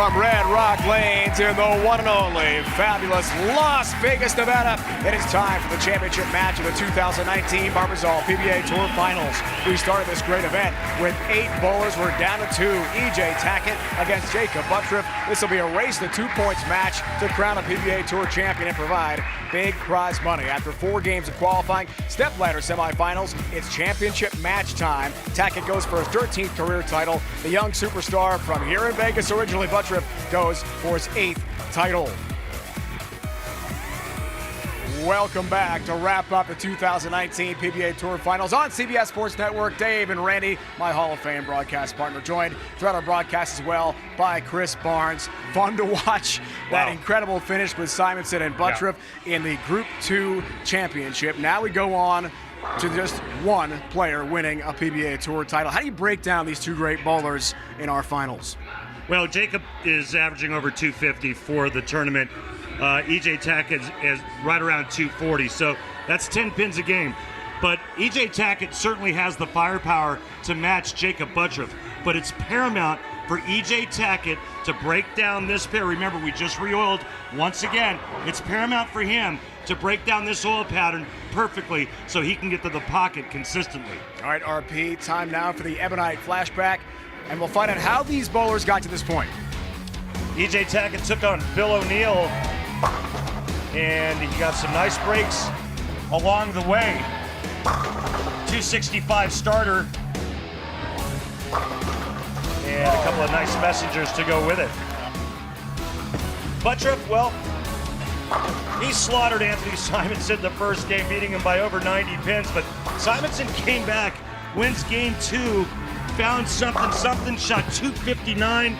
From Red Rock Lanes in the one and only fabulous Las Vegas, Nevada, it is time for the championship match of the 2019 Barbasol PBA Tour Finals. We started this great event with 8 bowlers. We're down to 2. EJ Tackett against Jacob Butturff. This will be a race to 2 points match to crown a PBA Tour champion and provide big prize money. After 4 games of qualifying, stepladder semifinals, it's championship match time. Tackett goes for his 13th career title. The young superstar from here in Vegas, originally Butturff, goes for his 8th title. Welcome back to wrap up the 2019 PBA Tour Finals on CBS Sports Network. Dave and Randy, my Hall of Fame broadcast partner, joined throughout our broadcast as well by Chris Barnes. Fun to watch that incredible finish with Simonson and Butturff in the Group 2 Championship. Now we go on to just one player winning a PBA Tour title. How do you break down these 2 great bowlers in our finals? Well, Jacob is averaging over 250 for the tournament. EJ Tackett is right around 240, so that's 10 pins a game. But EJ Tackett certainly has the firepower to match Jacob Butturff, but it's paramount for EJ Tackett to break down this pair. Remember, we just re-oiled once again. It's paramount for him to break down this oil pattern perfectly so he can get to the pocket consistently. All right, RP, time now for the Ebonite flashback, and we'll find out how these bowlers got to this point. EJ Tackett took on Bill O'Neill, and he got some nice breaks along the way. 265 starter, and a couple of nice messengers to go with it. Butturff, well, he slaughtered Anthony Simonson the first game, beating him by over 90 pins, but Simonson came back, wins game 2, found something, shot 259,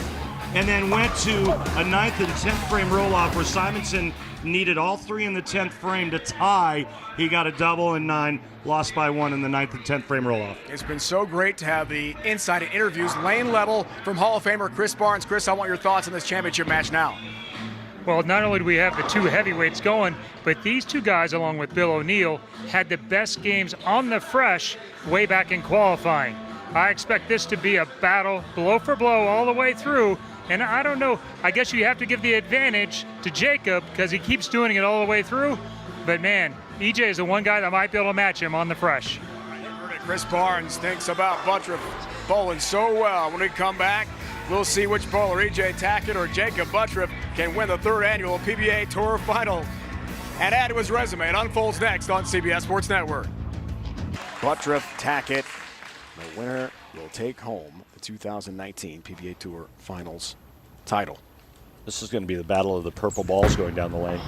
and then went to a 9th and 10th frame roll-off where Simonson needed all 3 in the 10th frame to tie. He got a double and 9, lost by 1 in the 9th and 10th frame roll-off. It's been so great to have the insight and interviews. Lane level from Hall of Famer Chris Barnes. Chris, I want your thoughts on this championship match now. Well, not only do we have the 2 heavyweights going, but these 2 guys, along with Bill O'Neill, had the best games on the fresh way back in qualifying. I expect this to be a battle, blow for blow, all the way through. And I don't know, I guess you have to give the advantage to Jacob because he keeps doing it all the way through. But man, EJ is the one guy that might be able to match him on the fresh. Chris Barnes thinks about Butturff bowling so well. When we come back, we'll see which bowler, EJ Tackett or Jacob Butturff, can win the 3rd annual PBA Tour Final. And add to his resume. It unfolds next on CBS Sports Network. Butturff, Tackett, the winner will take home the 2019 PBA Tour Finals title. This is going to be the battle of the purple balls going down the lane.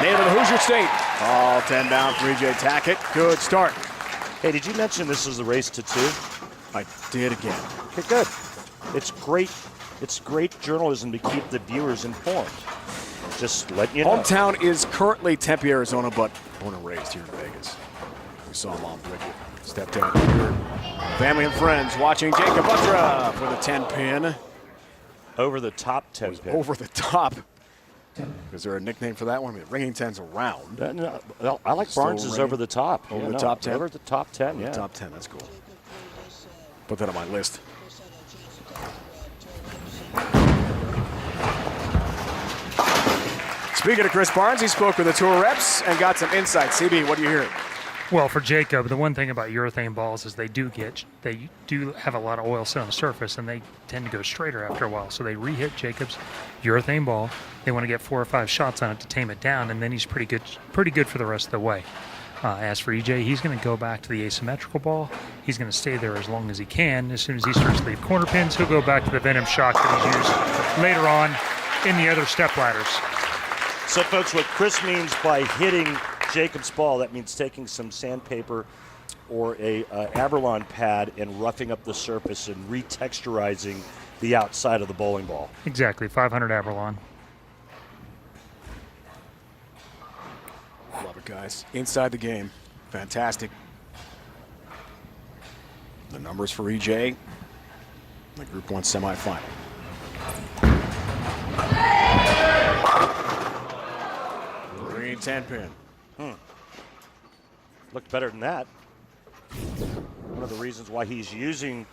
Native of the Hoosier State. All 10 down for EJ Tackett. Good start. Hey, did you mention this is the race to 2? I did again. Okay, good. It's great. It's great journalism to keep the viewers informed. Just letting you know. Hometown is currently Tempe, Arizona, but born and raised here in Vegas. We saw Mom Bridget stepped in here. Family and friends watching Jacob Butturff with a 10-pin. Over the top 10 pin. Over the top. Is there a nickname for that one? I mean, ringing 10's around. No, I like Barnes's over the top. Over the top 10? Over the top 10, yeah. Top 10, that's cool. Put that on my list. Speaking of Chris Barnes, he spoke with the tour reps and got some insight. CB, what do you hear? Well, for Jacob, the one thing about urethane balls is they do have a lot of oil set on the surface, and they tend to go straighter after a while. So they re-hit Jacob's urethane ball. They want to get 4 or 5 shots on it to tame it down, and then he's pretty good for the rest of the way. As for EJ, he's going to go back to the asymmetrical ball. He's going to stay there as long as he can. As soon as he starts to leave corner pins, he'll go back to the venom shock that he's used later on in the other step ladders. So, folks, what Chris means by hitting Jacob's ball, that means taking some sandpaper or a Averlon pad and roughing up the surface and retexturizing the outside of the bowling ball. Exactly, 500 Averlon. Love it, guys. Inside the game. Fantastic. The numbers for EJ. The Group 1 semifinal. Green 10-pin. Looked better than that. One of the reasons why he's using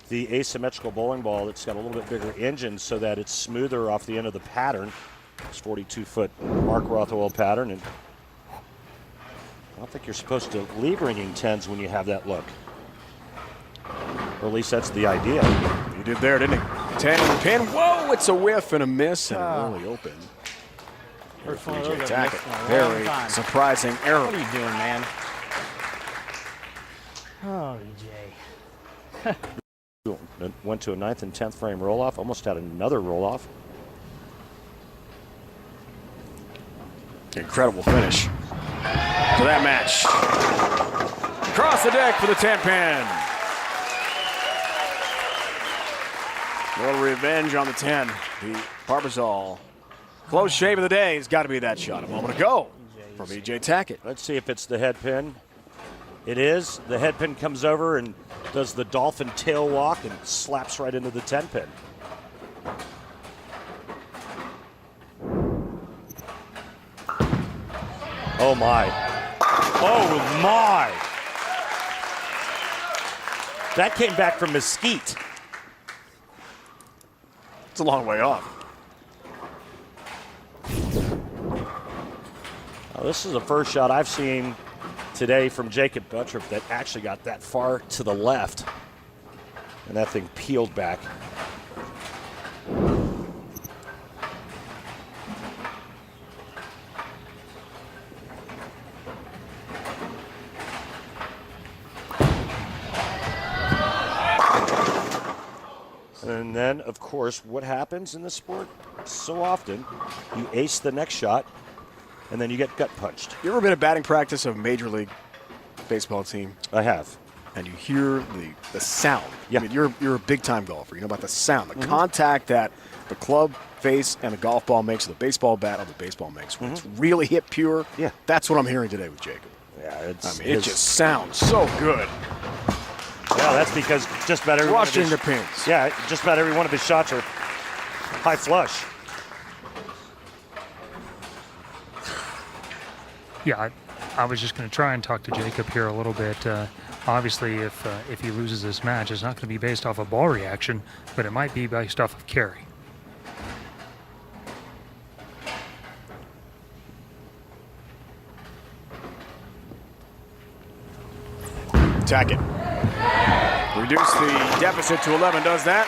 the asymmetrical bowling ball that's got a little bit bigger engine so that it's smoother off the end of the pattern. It's 42-foot Mark Rothwell pattern, and I don't think you're supposed to leave ringing 10s when you have that look. Or at least that's the idea. He did there, didn't he? 10 and pin. Whoa, it's a whiff and a miss, and really open. First one of EJ those I've Tackett. missed in a long Very time. surprising error. What are you doing, man? Oh, EJ. Went to a 9th and 10th frame roll-off, almost had another roll-off. Incredible finish to that match. Across the deck for the 10-pin. A little revenge on the 10. The Barbazol close shave of the day has got to be that shot a moment ago from EJ Tackett. Let's see if it's the head pin. It is. The head pin comes over and does the dolphin tail walk and slaps right into the 10 pin. Oh my. Oh my. That came back from Mesquite. It's a long way off. Now, this is the first shot I've seen today from Jacob Butturff that actually got that far to the left. And that thing peeled back. And then, of course, what happens in this sport so often, you ace the next shot, and then you get gut punched. You ever been at batting practice of a Major League Baseball team? I have. And you hear the sound. Yeah. I mean, you're a big-time golfer. You know about the sound, the contact that the club face and the golf ball makes, or the baseball bat or the baseball makes. When it's really hit pure, Yeah. That's what I'm hearing today with Jacob. Yeah, it's. I mean, it just sounds so good. Yeah, that's because just about every one of Rushing his, the pins. Yeah, just about every one of his shots are high flush. Yeah, I was just going to try and talk to Jacob here a little bit. Obviously, if he loses this match, it's not going to be based off of ball reaction, but it might be based off of carry. Tackett. Reduce the deficit to 11, does that.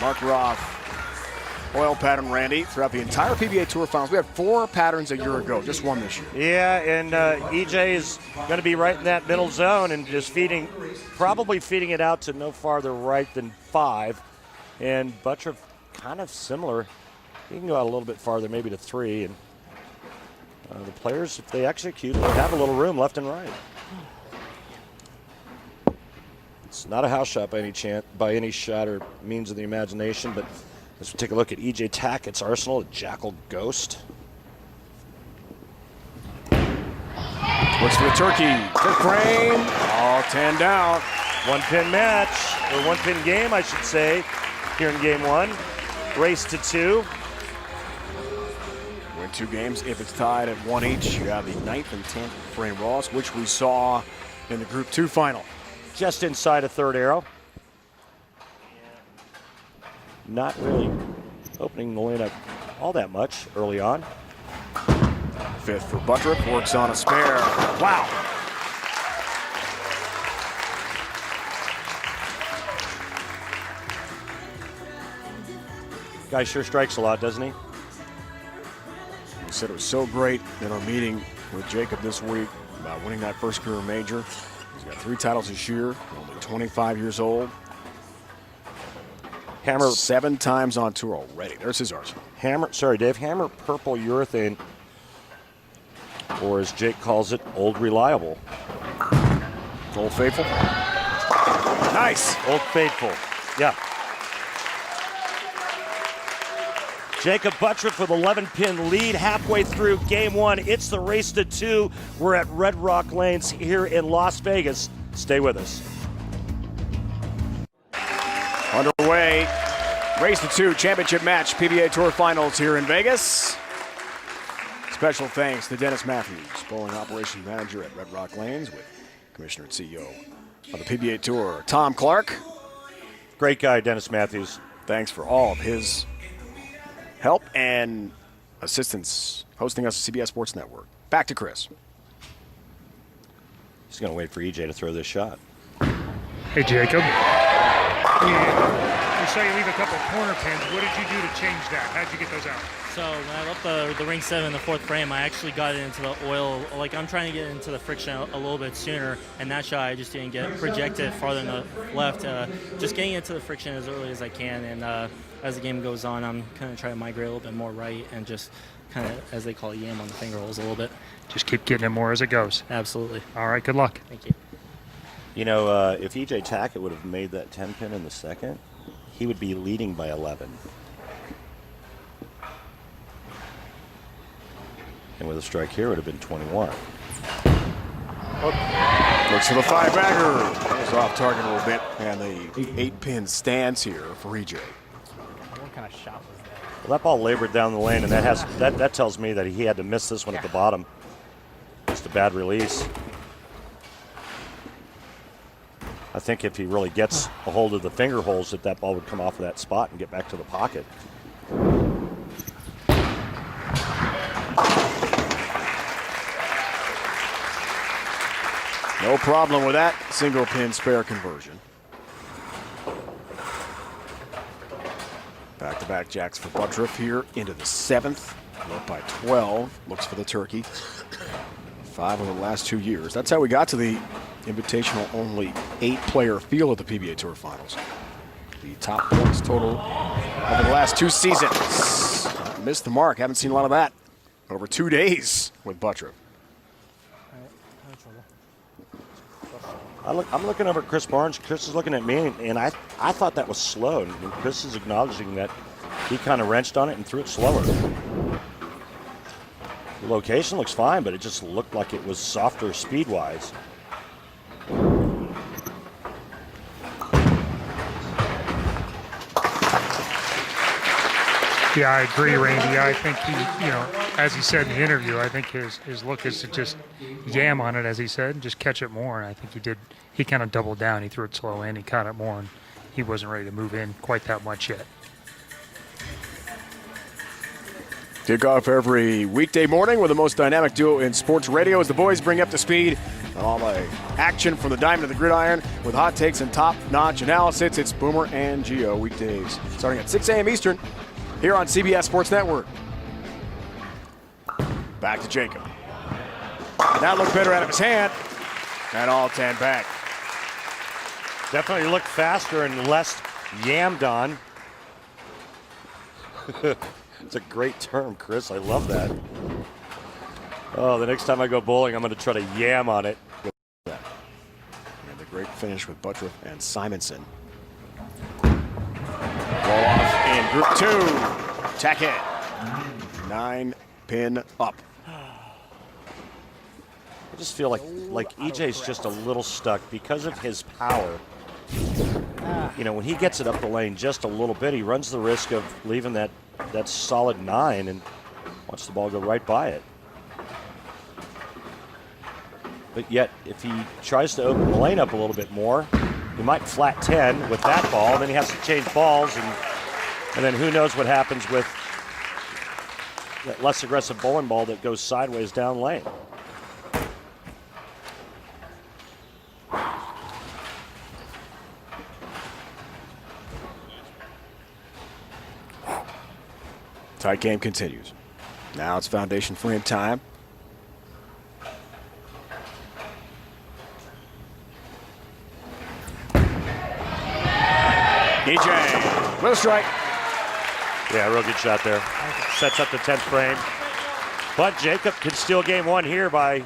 Mark Roth, oil pattern Randy, throughout the entire PBA Tour Finals. We had 4 patterns a year ago, just 1 this year. Yeah, and EJ is going to be right in that middle zone and just probably feeding it out to no farther right than 5. And Butturff kind of similar. He can go out a little bit farther, maybe to 3. And the players, if they execute, they have a little room left and right. It's not a house shot by any shot or means of the imagination, but let's take a look at EJ Tackett's arsenal, a Jackal Ghost. Looks for the turkey. Fifth frame. All 10 down. 1-pin match, or 1-pin game, I should say, here in game 1. Race to 2. Win 2 games. If it's tied at 1 each, you have the 9th and 10th frame Ross, which we saw in the Group 2 final. Just inside a third arrow. Not really opening the lineup all that much early on. 5th for Butturff, works on a spare. Wow. Guy sure strikes a lot, doesn't he? He said it was so great in our meeting with Jacob this week about winning that first career major. He's got 3 titles this year, only 25 years old. Hammer 7 times on tour already. There's his arsenal. Dave, hammer purple urethane, or as Jake calls it, old reliable. Old Faithful. Nice. Old Faithful, yeah. Jacob Butturff with 11-pin lead halfway through game 1. It's the race to 2. We're at Red Rock Lanes here in Las Vegas. Stay with us. Underway. Race to 2 championship match, PBA Tour Finals here in Vegas. Special thanks to Dennis Matthews, bowling operations manager at Red Rock Lanes, with Commissioner and CEO of the PBA Tour, Tom Clark. Great guy, Dennis Matthews. Thanks for all of his help and assistance hosting us at CBS Sports Network. Back to Chris. He's going to wait for EJ to throw this shot. Hey, Jacob. You saw you leave a couple of corner pins. What did you do to change that? How'd you get those out? So when I left the ring 7 in the 4th frame, I actually got it into the oil. Like, I'm trying to get into the friction a little bit sooner, and that shot I just didn't get projected farther than the left. Just getting into the friction as early as I can, and as the game goes on, I'm kind of trying to migrate a little bit more right and just kind of, as they call it, yam on the finger holes a little bit. Just keep getting it more as it goes. Absolutely. All right, good luck. Thank you. You know, if EJ Tackett would have made that 10 pin in the second, he would be leading by 11. And with a strike here, it would have been 21. Looks for the 5-bagger. Goes off target a little bit, and the 8-pin stands here for EJ. What kind of shot was that? Well, that ball labored down the lane, and that tells me that he had to miss this one at the bottom. Just a bad release. I think if he really gets a hold of the finger holes, that ball would come off of that spot and get back to the pocket. No problem with that single pin spare conversion. Back-to-back jacks for Butturff here into the 7th. Up by 12. Looks for the turkey. 5 over the last 2 years. That's how we got to the invitational only 8-player field at the PBA Tour Finals. The top points total over the last 2 seasons. Missed the mark. Haven't seen a lot of that over 2 days with Butturff. I'm looking over at Chris Barnes. Chris is looking at me, and I thought that was slow. And Chris is acknowledging that he kind of wrenched on it and threw it slower. The location looks fine, but it just looked like it was softer speed-wise. Yeah, I agree, Randy. I think he, as he said in the interview, I think his look is to just yam on it, as he said, and just catch it more. And I think he did. He kind of doubled down. He threw it slow in. He caught it more, and he wasn't ready to move in quite that much yet. Kickoff every weekday morning with the most dynamic duo in sports radio as the boys bring up to speed on all the action from the diamond to the gridiron with hot takes and top-notch analysis. It's Boomer and Gio weekdays starting at 6 a.m. Eastern here on CBS Sports Network. Back to Jacob. That looked better out of his hand. And all 10 back. Definitely looked faster and less yammed on. It's a great term, Chris. I love that. Oh, the next time I go bowling, I'm going to try to yam on it. And the great finish with Butturff and Simonson. Ball off in group 2. Tackett. 9-pin up. I just feel like EJ's just a little stuck because of his power. When he gets it up the lane just a little bit, he runs the risk of leaving that solid 9 and watch the ball go right by it. But yet, if he tries to open the lane up a little bit more, he might flat 10 with that ball, and then he has to change balls, and then who knows what happens with that less aggressive bowling ball that goes sideways down lane. Tight game continues. Now it's foundation frame time. EJ with a strike. Yeah, real good shot there. Sets up the 10th frame. But Jacob can steal game 1 here by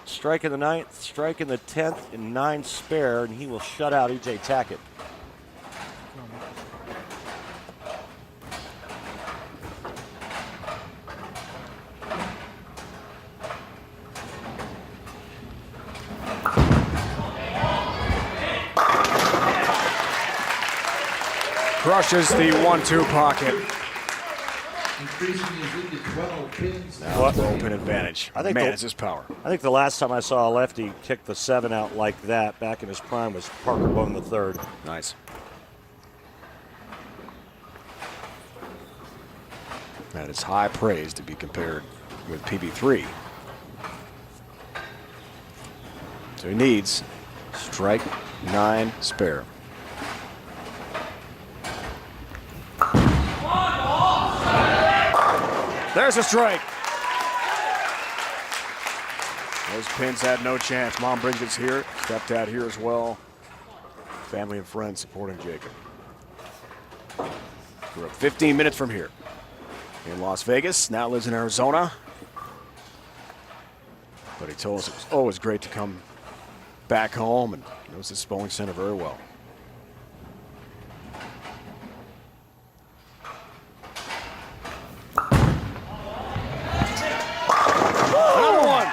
striking the 9th, striking the 10th, and 9 spare, and he will shut out EJ Tackett. Crushes the 1-2 pocket. increasing his lead to 12 pins. Now 12 pin advantage. I think Man, the- it's his power. I think the last time I saw a lefty kick the 7 out like that back in his prime was Parker Bone III. Nice. That is high praise to be compared with PB3. So he needs strike 9 spare. There's a strike. Those pins had no chance. Mom Bridget's here. Stepdad here as well. Family and friends supporting Jacob. Grew up 15 minutes from here. In Las Vegas, now lives in Arizona. But he told us it was always great to come back home and knows this bowling center very well. Another one.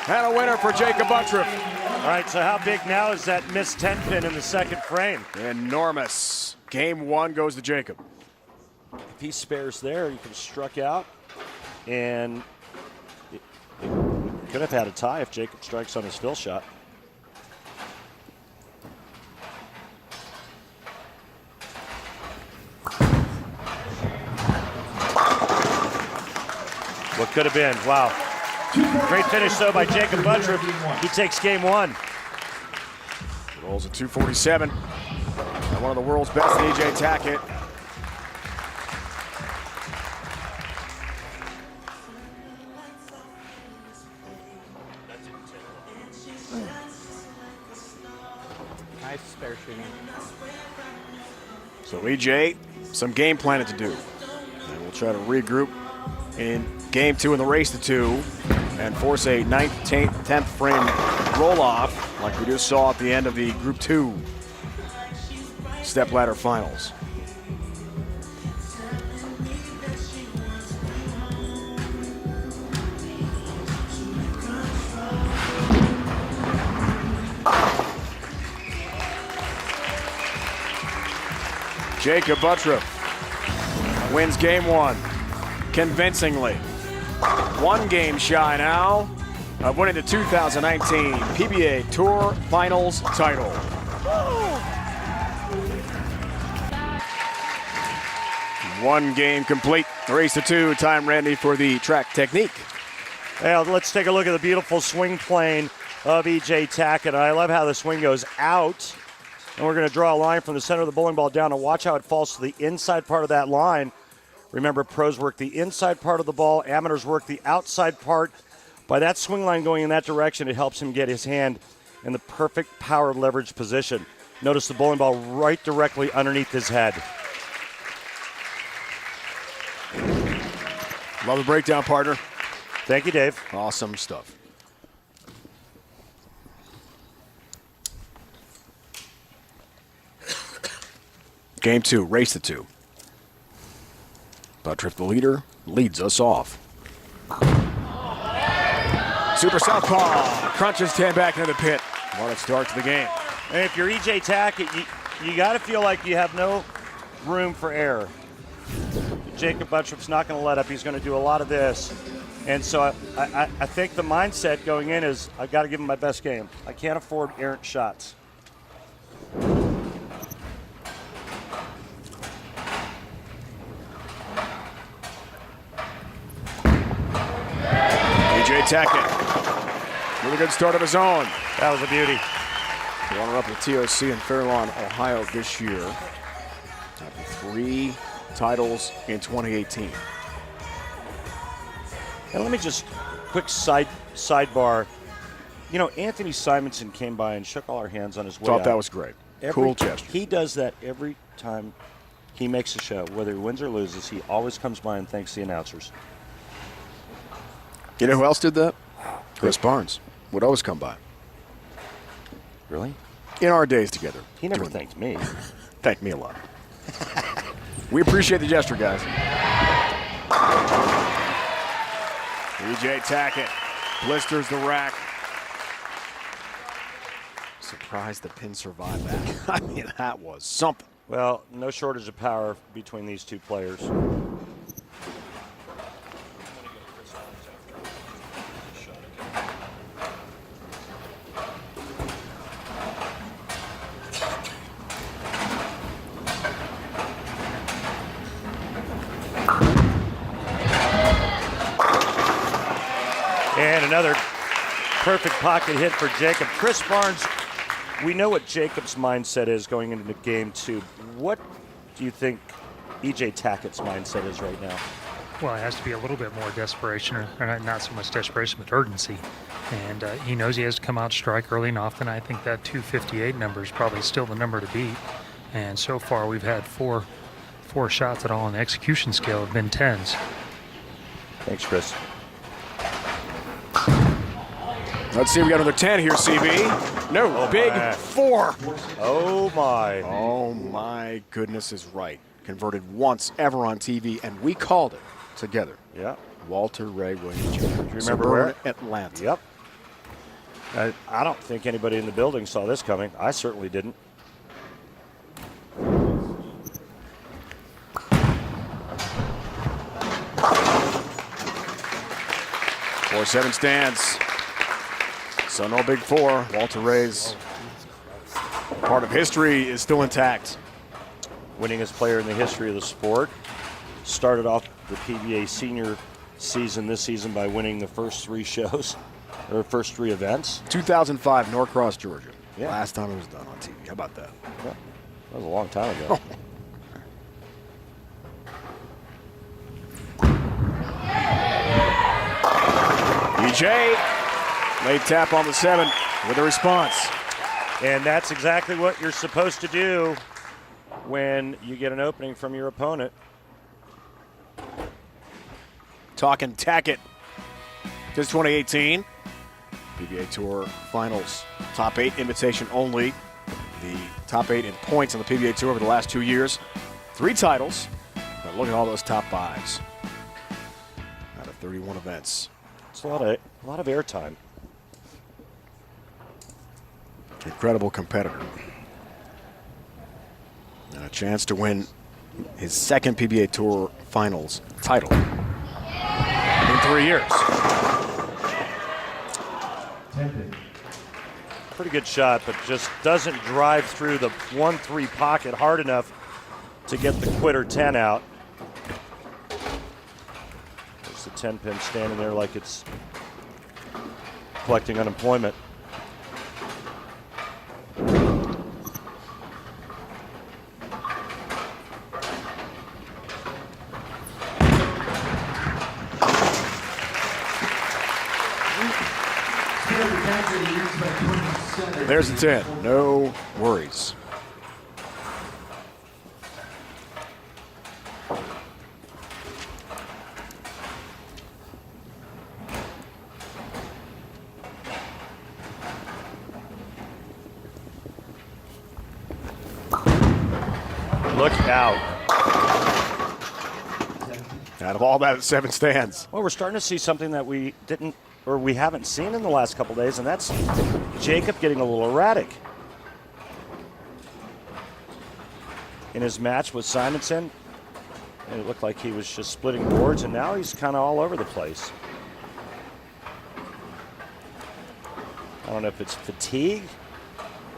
And a winner for Jacob Butturff. All right, so how big now is that missed 10 pin in the second frame? Enormous. Game 1 goes to Jacob. If he spares there, he could have struck out, and it could have had a tie if Jacob strikes on his fill shot. What could have been? Wow. Great finish, though, by Jacob Butturff. He takes game 1. Rolls at 247. And one of the world's best, EJ Tackett. Nice spare shooting. So EJ, some game planning to do. And we'll try to regroup in game 2 in the race to 2 and force a 9th, 10th frame roll-off like we just saw at the end of the Group 2 stepladder finals. Jacob Butturff wins game 1 convincingly. 1 game shy now of winning the 2019 PBA Tour Finals title. One game complete. Race to 2. Time ready for the track technique. Well, let's take a look at the beautiful swing plane of EJ Tackett. I love how the swing goes out. And we're going to draw a line from the center of the bowling ball down and watch how it falls to the inside part of that line. Remember, pros work the inside part of the ball, amateurs work the outside part. By that swing line going in that direction, it helps him get his hand in the perfect power leverage position. Notice the bowling ball right directly underneath his head. Love the breakdown, partner. Thank you, Dave. Awesome stuff. Game 2, race to 2. Butturff, the leader, leads us off. Super southpaw crunches 10 back into the pit. What a start to the game. And if you're EJ Tackett, you got to feel like you have no room for error. Jacob Butturff's not going to let up. He's going to do a lot of this. And so I think the mindset going in is I've got to give him my best game. I can't afford errant shots. EJ Tackett, really good start of his own. That was a beauty. Runner-up with TOC in Fairlawn, Ohio this year. After 3 titles in 2018. And let me just quick sidebar. You know, Anthony Simonson came by and shook all our hands on his way Thought out. that was great. Cool gesture. He does that every time he makes a show. Whether he wins or loses, he always comes by and thanks the announcers. You know who else did that? Chris Barnes would always come by. Really? In our days together. He never thanked me. Thanked me a lot. We appreciate the gesture, guys. EJ Tackett blisters the rack. Surprised the pin survived that. I mean, that was something. Well, no shortage of power between these two players. And another perfect pocket hit for Jacob. Chris Barnes, we know what Jacob's mindset is going into the game 2. What do you think E.J. Tackett's mindset is right now? Well, it has to be a little bit more desperation, or not so much desperation, but urgency. And he knows he has to come out strike early and often. I think that 258 number is probably still the number to beat. And so far, we've had four shots that all on the execution scale have been 10s. Thanks, Chris. Let's see, we got another 10 here, CB. No, big my. 4. Oh, my. Oh, my goodness is right. Converted once ever on TV, and we called it together. Yeah. Walter Ray Williams Jr. Do you remember Suburban where? Atlanta. Yep. I don't think anybody in the building saw this coming. I certainly didn't. 4-7 stands. So no big 4. Walter Ray's part of history is still intact. Winningest player in the history of the sport. Started off the PBA senior season this season by winning the first 3 shows, or first 3 events. 2005, Norcross, Georgia. Yeah. Last time it was done on TV. How about that? Yeah. That was a long time ago. EJ, late tap on the 7 with a response. And that's exactly what you're supposed to do when you get an opening from your opponent. Talking Tackett. This 2018 PBA Tour Finals. Top 8 invitation only. The top 8 in points on the PBA Tour over the last 2 years. 3 titles. But look at all those top 5s out of 31 events. It's a lot of airtime. Incredible competitor. And a chance to win his second PBA Tour Finals title in 3 years. Pretty good shot, but just doesn't drive through the 1-3 pocket hard enough to get the quitter 10 out. There's the 10 pin standing there like it's collecting unemployment. There's the 10. No worries. Look out. Out of all that, 7 stands. Well, we're starting to see something that we didn't, or we haven't seen in the last couple days, and that's Jacob getting a little erratic. In his match with Simonson, and it looked like he was just splitting boards, and now he's kind of all over the place. I don't know if it's fatigue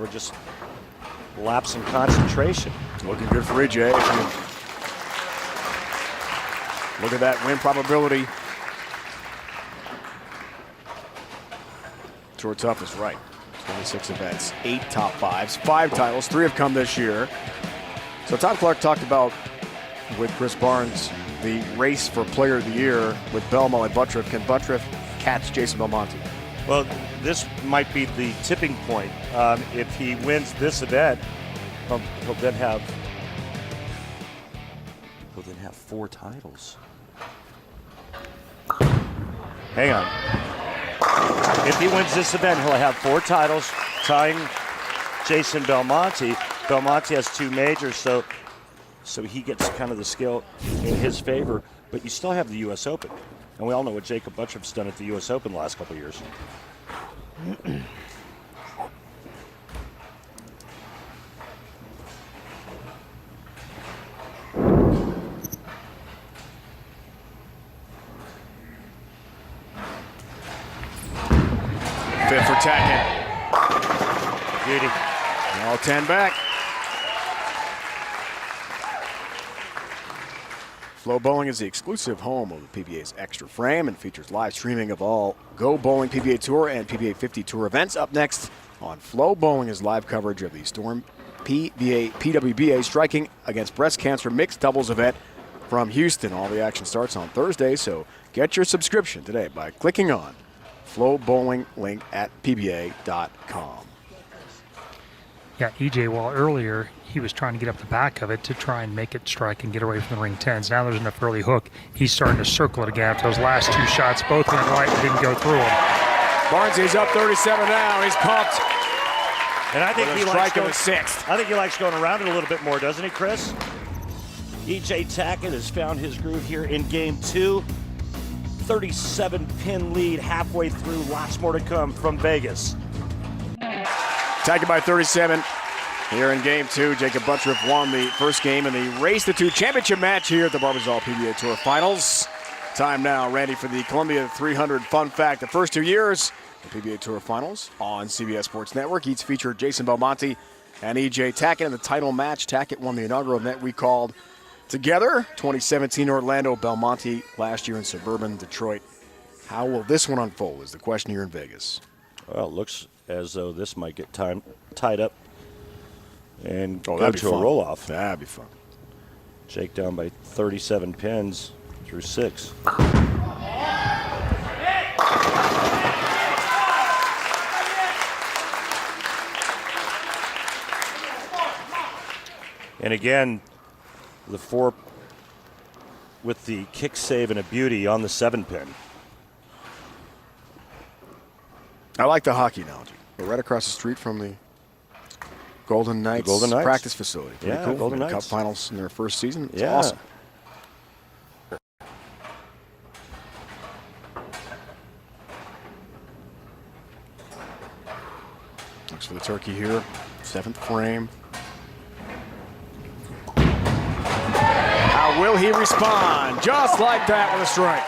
or just lapse in concentration. Looking good for EJ. Look at that win probability. Tour Tough is right. 26 events, 8 top 5s, 5 titles, 3 have come this year. So Tom Clark talked about, with Chris Barnes, the race for Player of the Year with Belmont and Butturff. Can Butturff catch Jason Belmonte? Well, this might be the tipping point. If he wins this event, he'll then have 4 titles. Hang on. If he wins this event, he'll have 4 titles, tying Jason Belmonte. Belmonte has 2 majors, so he gets kind of the scale in his favor. But you still have the U.S. Open, and we all know what Jacob Butturff's done at the U.S. Open the last couple of years. Fifth for Tackett. Beauty. All 10 back. Flow Bowling is the exclusive home of the PBA's Extra Frame and features live streaming of all Go Bowling PBA Tour and PBA 50 Tour events. Up next on Flow Bowling is live coverage of the Storm PWBA Striking Against Breast Cancer Mixed Doubles event from Houston. All the action starts on Thursday, so get your subscription today by clicking on Flow Bowling link at pba.com. Yeah, EJ, while earlier he was trying to get up the back of it to try and make it strike and get away from the ring 10s. Now there's enough early hook. He's starting to circle it again. Those last two shots both went right and didn't go through him. Barnes is up 37 now. He's pumped. And I think he likes going sixth. I think he likes going around it a little bit more, doesn't he, Chris? EJ Tackett has found his groove here in game 2. 37-pin lead halfway through. Lots more to come from Vegas. Tackett by 37 here in game 2. Jacob Butturff won the first game in the Race to 2 championship match here at the Barbasol PBA Tour Finals. Time now, Randy, for the Columbia 300 fun fact. The first 2 years, the PBA Tour Finals on CBS Sports Network. Each featured Jason Belmonte and EJ Tackett in the title match. Tackett won the inaugural event we called Together. 2017 Orlando, Belmonte last year in suburban Detroit. How will this one unfold is the question here in Vegas. Well, it looks as though this might get tied up and go that'd be to fun. a roll-off. That'd be fun. Jake down by 37 pins through 6. And again, the 4 with the kick save and a beauty on the 7-pin. I like the hockey analogy. We're right across the street from the Golden Knights, practice facility. Pretty Yeah, cool. Golden Cup Knights. finals in their first season. It's Yeah. awesome. Looks for the turkey here. 7th frame. How will he respond? Just like that with a strike.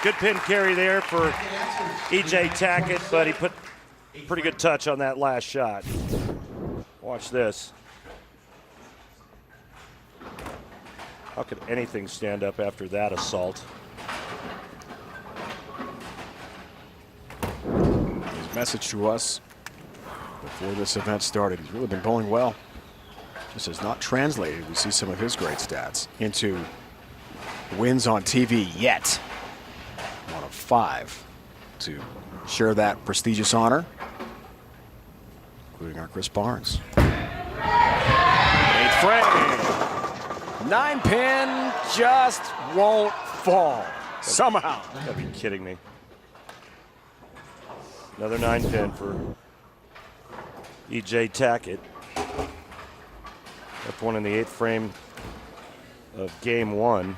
Good pin carry there for EJ Tackett, but he put pretty good touch on that last shot. Watch this. How could anything stand up after that assault? His message to us before this event started, he's really been bowling well. Just has not translated. We see some of his great stats into wins on TV yet. 1 of 5 to share that prestigious honor, including our Chris Barnes. 8th frame. 9-pin just won't fall. Somehow. You gotta be kidding me. Another 9-pin for EJ Tackett. Up one in the 8th frame of game 1.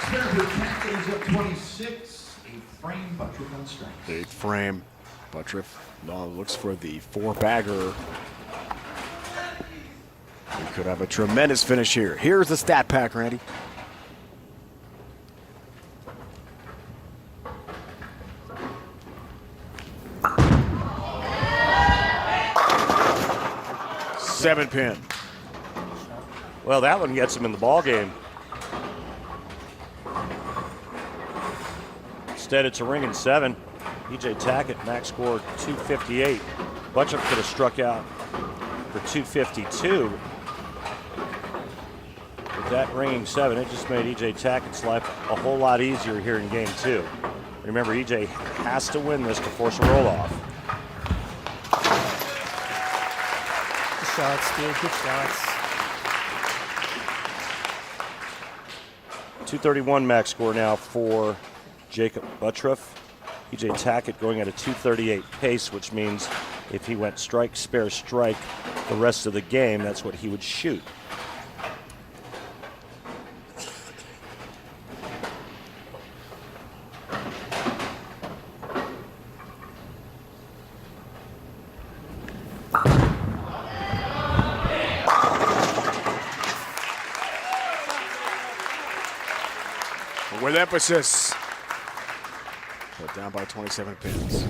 Tackett is up 26. 8th frame, Butturff on strike. 8th frame. Butturff looks for the 4-bagger. We could have a tremendous finish here. Here's the stat pack, Randy. Seven pin. Well, that one gets him in the ball game. Instead, it's a ring and 7. EJ Tackett, max score 258. Butturff could have struck out for 252. With that ringing 7, it just made EJ Tackett's life a whole lot easier here in game 2. Remember, EJ has to win this to force a roll-off. Good shots, dude. Good shots. 231 max score now for Jacob Butturff. EJ Tackett going at a 238 pace, which means if he went strike, spare, strike the rest of the game, that's what he would shoot. with emphasis. But down by 27 pins.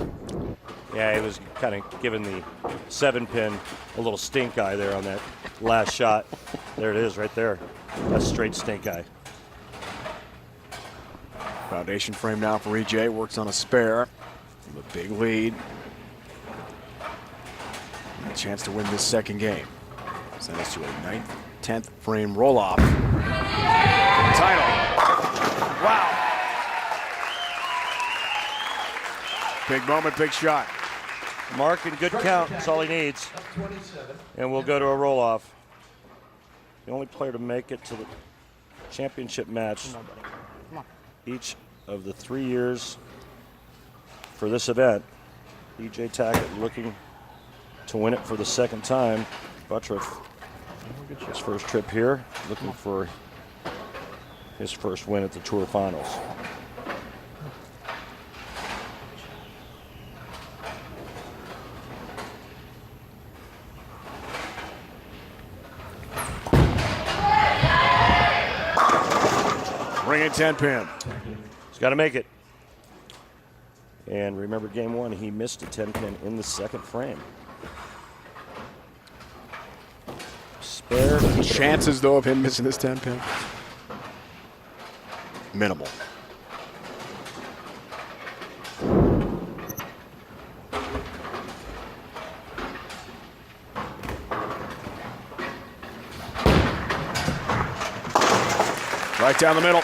Yeah, he was kind of giving the 7-pin a little stink eye there on that last shot. There it is right there. That's straight stink eye. Foundation frame now for EJ. Works on a spare. With a big lead. And a chance to win this second game. Send us to a 9th, 10th frame roll-off. Title. Wow. Big moment, big shot. Mark in good count. That's all he needs. And we'll go to a roll-off. The only player to make it to the championship match each of the 3 years for this event. EJ Tackett looking to win it for the second time. Butturff, his first trip here, looking for his first win at the Tour Finals. Ring and 10 pin. He's got to make it. And remember game one, he missed a 10 pin in the second frame. Spare. Chances, though, of him missing this 10 pin? Minimal. Right down the middle.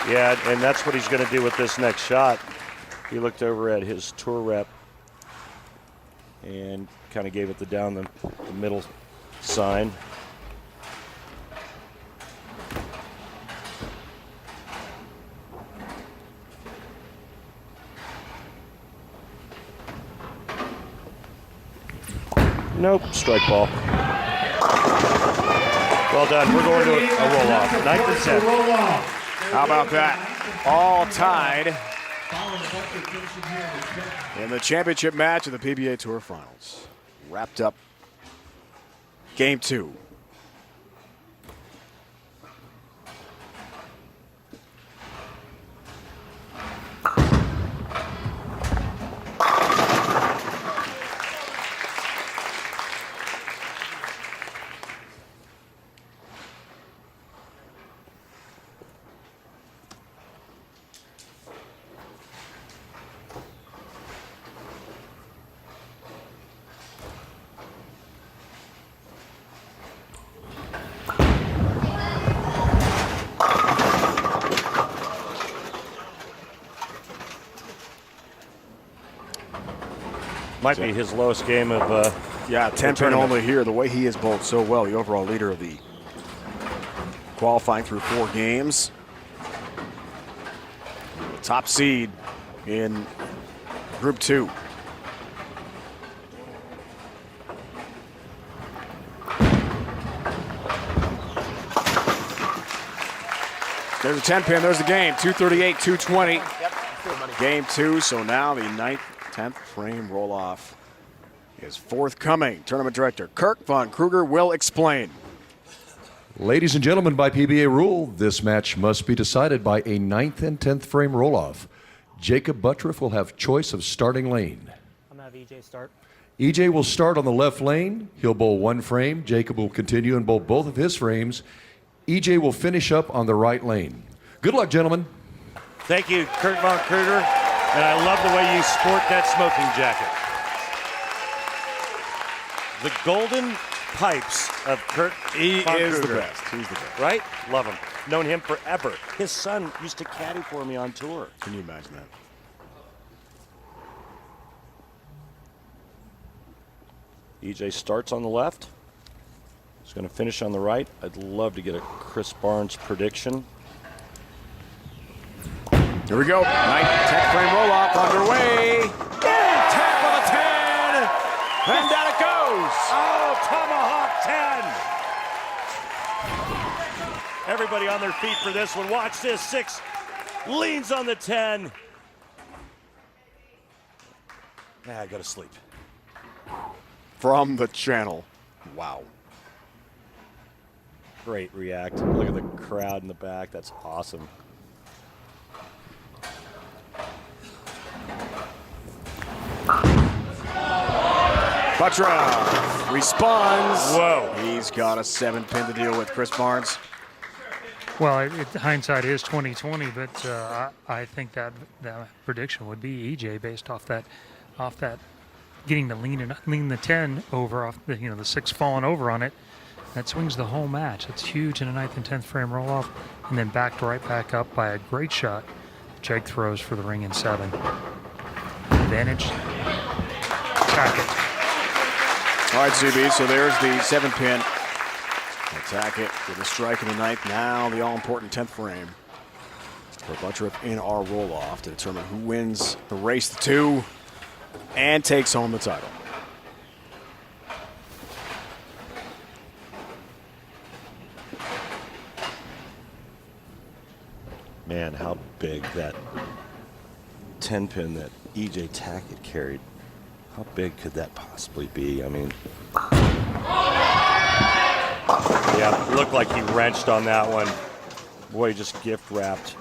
Yeah, and that's what he's going to do with this next shot. He looked over at his tour rep and kind of gave it the down the middle sign. Nope, strike ball. Well done. We're going to a roll-off. 9th and 10th. How about that? All tied in the championship match of the PBA Tour Finals. Wrapped up game 2. Might be his lowest game of yeah, 10 pin only here. The way he has bowled so well, the overall leader of the qualifying through 4 games. Top seed in Group 2. There's a 10 pin, there's the game. 238, 220. Game 2, so now the 9th, 10th frame roll-off is forthcoming. Tournament director Kirk Von Kruger will explain. Ladies and gentlemen, by PBA rule, this match must be decided by a 9th and 10th frame roll-off. Jacob Butturff will have choice of starting lane. I'm going to have EJ start. EJ will start on the left lane. He'll bowl 1 frame. Jacob will continue and bowl both of his frames. EJ will finish up on the right lane. Good luck, gentlemen. Thank you, Kurt Von Kruger. And I love the way you sport that smoking jacket. The golden pipes of Kurt He Von is Kruger. the best. He's the best. Right? Love him. Known him forever. His son used to caddy for me on tour. Can you imagine that? EJ starts on the left. He's going to finish on the right. I'd love to get a Chris Barnes prediction. Here we go. 9th, 10th frame roll-off underway. Tap on the 10. And down it goes. Oh, tomahawk 10. Everybody on their feet for this one. Watch this. 6 leans on the 10. I go to sleep. From the channel. Wow. Great react. Look at the crowd in the back. That's awesome. Butturff responds. Whoa. He's got a 7-pin to deal with. Chris Barnes. Well, hindsight is 20/20, but I think that prediction would be EJ based off that getting the lean the 10 over off the the 6 falling over on it. That swings the whole match. It's huge in a 9th and 10th frame roll off, and then backed right back up by a great shot. Jake throws for the ring in 7. Advantage. Tackett. All right, CB, so there's the 7-pin. Tackett with a strike in the 9th. Now the all-important 10th frame for Butturff in our roll-off to determine who wins the race to 2 and takes home the title. Man, how big that 10-pin that EJ Tackett carried. How big could that possibly be? I mean, yeah, it looked like he wrenched on that one. Boy, he just gift wrapped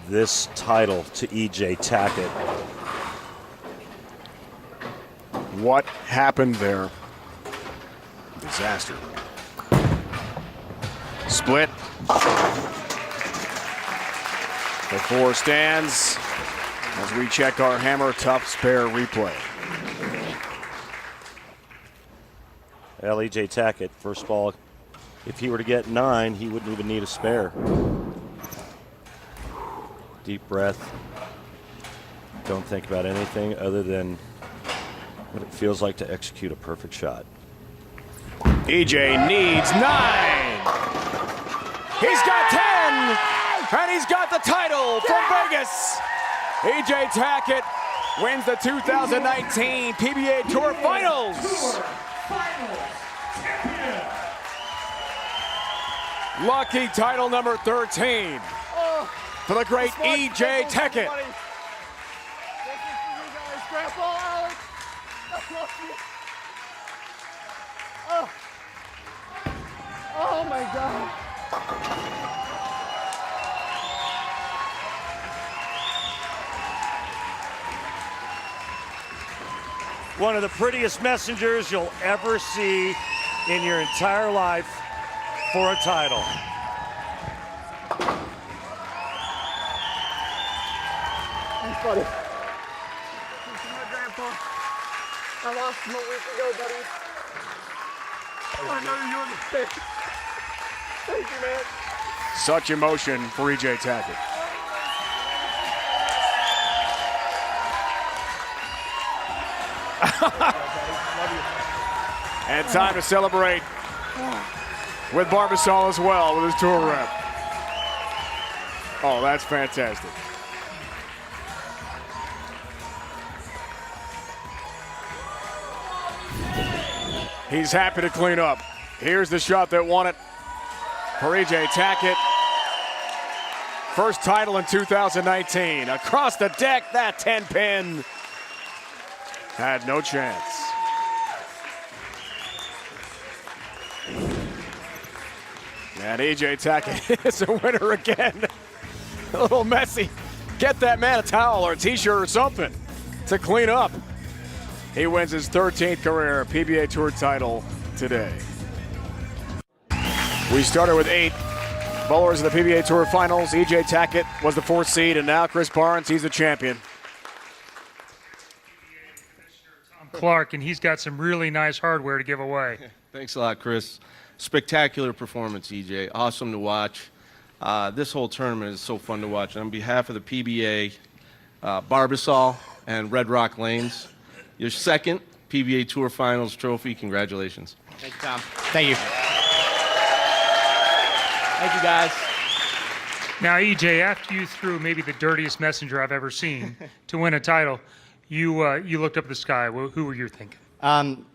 this title to EJ Tackett. What happened there? Disaster. Split. The 4 stands as we check our Hammer Tough Spare replay. Well, EJ Tackett, first ball, if he were to get 9, he wouldn't even need a spare. Deep breath. Don't think about anything other than what it feels like to execute a perfect shot. EJ needs 9. He's got 10. And he's got the title from Vegas. EJ Tackett wins the 2019 PBA Tour Finals. Lucky title number 13 for the great EJ Tackett. Oh my God. One of the prettiest messengers you'll ever see in your entire life for a title. Thanks, buddy. This is my grandpa. I lost him a week ago, buddy. I know you're the best. Thank you, man. Such emotion for EJ Tackett. And time to celebrate with Barbasol as well with his tour rep. Oh, that's fantastic. He's happy to clean up. Here's the shot that won it for EJ Tackett. First title in 2019. Across the deck, that 10-pin had no chance. And EJ Tackett is a winner again. A little messy. Get that man a towel or a t-shirt or something to clean up. He wins his 13th career PBA Tour title today. We started with 8 bowlers in the PBA Tour Finals. EJ Tackett was the 4th seed, and now Chris Barnes, he's the champion. Clark, and he's got some really nice hardware to give away. Thanks a lot, Chris. Spectacular performance, EJ. Awesome to watch. This whole tournament is so fun to watch. On behalf of the PBA, Barbasol, and Red Rock Lanes, your 2nd PBA Tour Finals trophy. Congratulations. Thank you, Tom. Thank you. Thank you, guys. Now, EJ, after you threw maybe the dirtiest messenger I've ever seen to win a title, you looked up at the sky. Who were you thinking?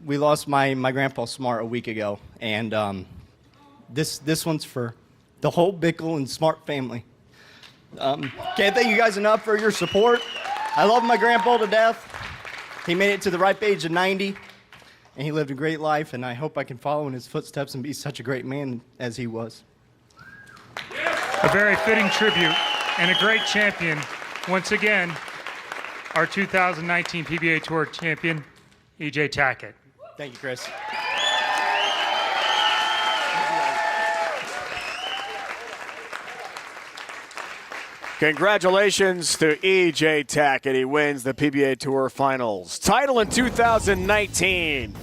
We lost my grandpa Smart a week ago, and this one's for the whole Bickle and Smart family. Can't thank you guys enough for your support. I love my grandpa to death. He made it to the ripe age of 90, and he lived a great life, and I hope I can follow in his footsteps and be such a great man as he was. A very fitting tribute and a great champion. Once again, our 2019 PBA Tour champion, E.J. Tackett. Thank you, Chris. Congratulations to E.J. Tackett. He wins the PBA Tour Finals. Title in 2019.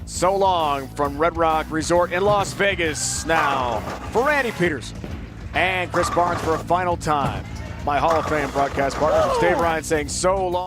So long from Red Rock Resort in Las Vegas. Now for Randy Peterson and Chris Barnes for a final time. My Hall of Fame broadcast partners, Dave Ryan saying so long.